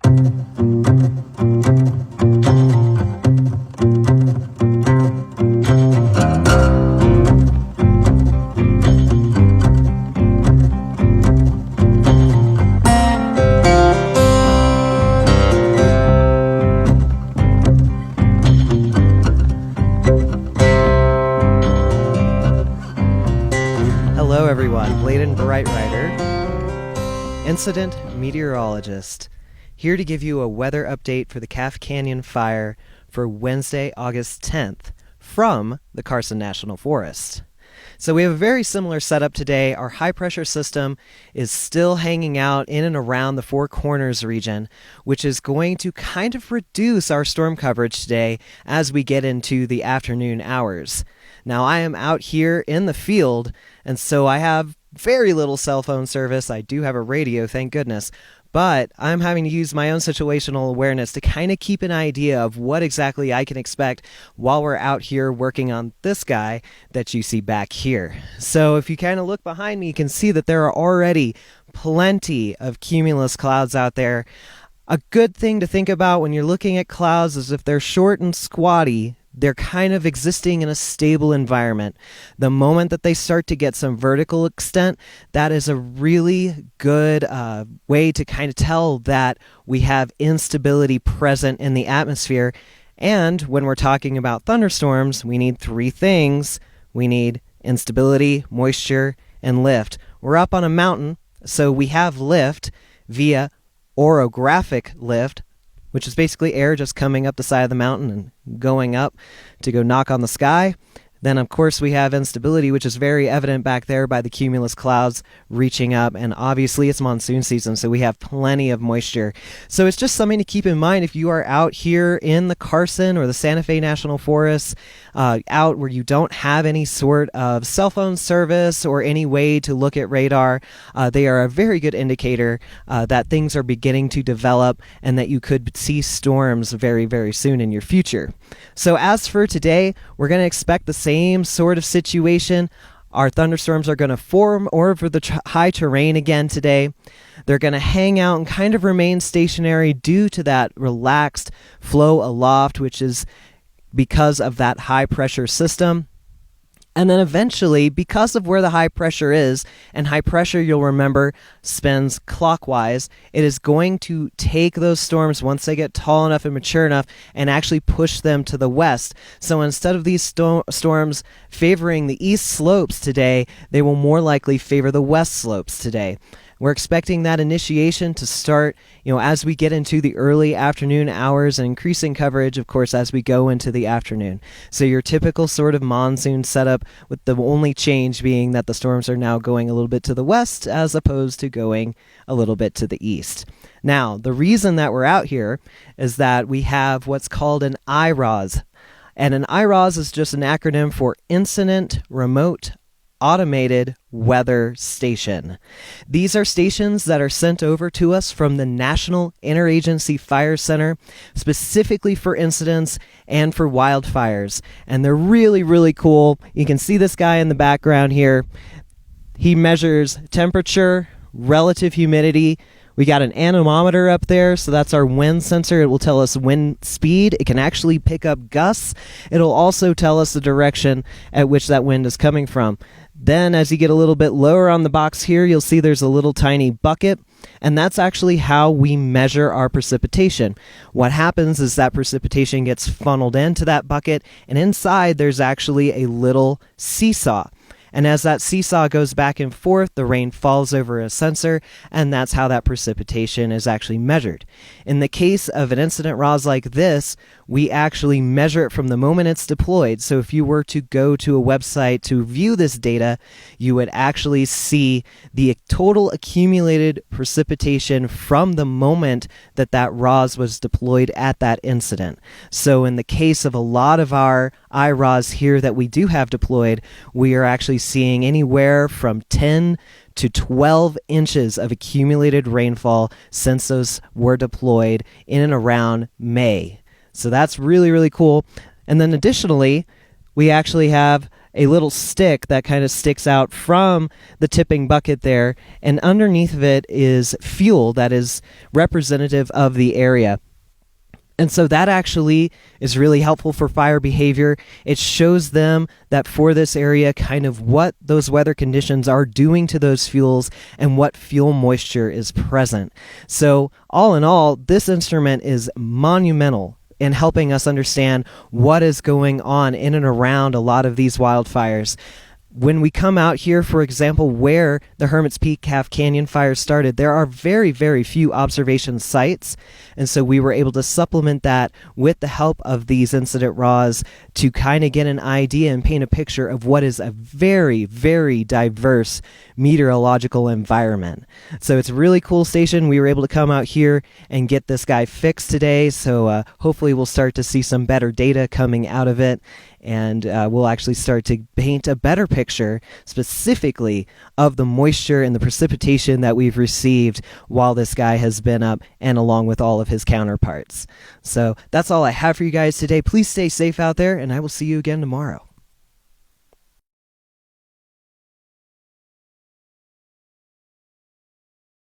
Hello everyone, Bladen Breitreiter, Incident Meteorologist, here to give you a weather update for the Calf Canyon fire for Wednesday, August 10th from the Carson National Forest. So we have a very similar setup today. Our high pressure system is still hanging out in and around the Four Corners region, which is going to kind of reduce our storm coverage today as we get into the afternoon hours. Now I am out here in the field, and so I have very little cell phone service. I do have a radio, thank goodness, but I'm having to use my own situational awareness to kind of keep an idea of what exactly I can expect while we're out here working on this guy that you see back here. So if you kind of look behind me, you can see that there are already plenty of cumulus clouds out there. A good thing to think about when you're looking at clouds is if they're short and squatty, they're kind of existing in a stable environment. The moment that they start to get some vertical extent, that is a really good way to kind of tell that we have instability present in the atmosphere. And when we're talking about thunderstorms, we need three things. We need instability, moisture, and lift. We're up on a mountain, so we have lift via orographic lift, which is basically air just coming up the side of the mountain and going up to go knock on the sky. Then, of course, we have instability, which is very evident back there by the cumulus clouds reaching up. And obviously, it's monsoon season, so we have plenty of moisture. So it's just something to keep in mind if you are out here in the Carson or the Santa Fe National Forest, out where you don't have any sort of cell phone service or any way to look at radar. They are a very good indicator that things are beginning to develop and that you could see storms very, very soon in your future. So as for today, we're going to expect the same sort of situation. Our thunderstorms are going to form over the high terrain again today. They're going to hang out and kind of remain stationary due to that relaxed flow aloft, which is because of that high pressure system. And then eventually, because of where the high pressure is, and high pressure, you'll remember, spins clockwise, it is going to take those storms once they get tall enough and mature enough and actually push them to the west. So instead of these storms favoring the east slopes today, they will more likely favor the west slopes today. We're expecting that initiation to start, as we get into the early afternoon hours and increasing coverage, of course, as we go into the afternoon. So your typical sort of monsoon setup, with the only change being that the storms are now going a little bit to the west as opposed to going a little bit to the east. Now, the reason that we're out here is that we have what's called an IROS. And an IROS is just an acronym for Incident Remote Automated Weather Station. These are stations that are sent over to us from the National Interagency Fire Center, specifically for incidents and for wildfires. And they're really, really cool. You can see this guy in the background here. He measures temperature, relative humidity. We got an anemometer up there, so that's our wind sensor. It will tell us wind speed. It can actually pick up gusts. It'll also tell us the direction at which that wind is coming from. Then as you get a little bit lower on the box here, you'll see there's a little tiny bucket, and that's actually how we measure our precipitation. What happens is that precipitation gets funneled into that bucket, and inside there's actually a little seesaw. And as that seesaw goes back and forth, the rain falls over a sensor, and that's how that precipitation is actually measured. In the case of an incident ROS like this, we actually measure it from the moment it's deployed. So if you were to go to a website to view this data, you would actually see the total accumulated precipitation from the moment that that ROS was deployed at that incident. So in the case of a lot of our IROS here that we do have deployed, we are actually seeing anywhere from 10 to 12 inches of accumulated rainfall since those were deployed in and around May. So that's really, really cool. And then additionally, we actually have a little stick that kind of sticks out from the tipping bucket there, and underneath of it is fuel that is representative of the area. And so that actually is really helpful for fire behavior. It shows them that for this area, kind of what those weather conditions are doing to those fuels and what fuel moisture is present. So all in all, this instrument is monumental in helping us understand what is going on in and around a lot of these wildfires. When we come out here, for example, where the Hermit's Peak Calf Canyon fire started, there are very, very few observation sites. And so we were able to supplement that with the help of these incident RAWs to kind of get an idea and paint a picture of what is a very, very diverse meteorological environment. So it's a really cool station. We were able to come out here and get this guy fixed today. So hopefully we'll start to see some better data coming out of it. And we'll actually start to paint a better picture specifically of the moisture and the precipitation that we've received while this guy has been up, and along with all of his counterparts. So that's all I have for you guys today. Please stay safe out there, and I will see you again tomorrow.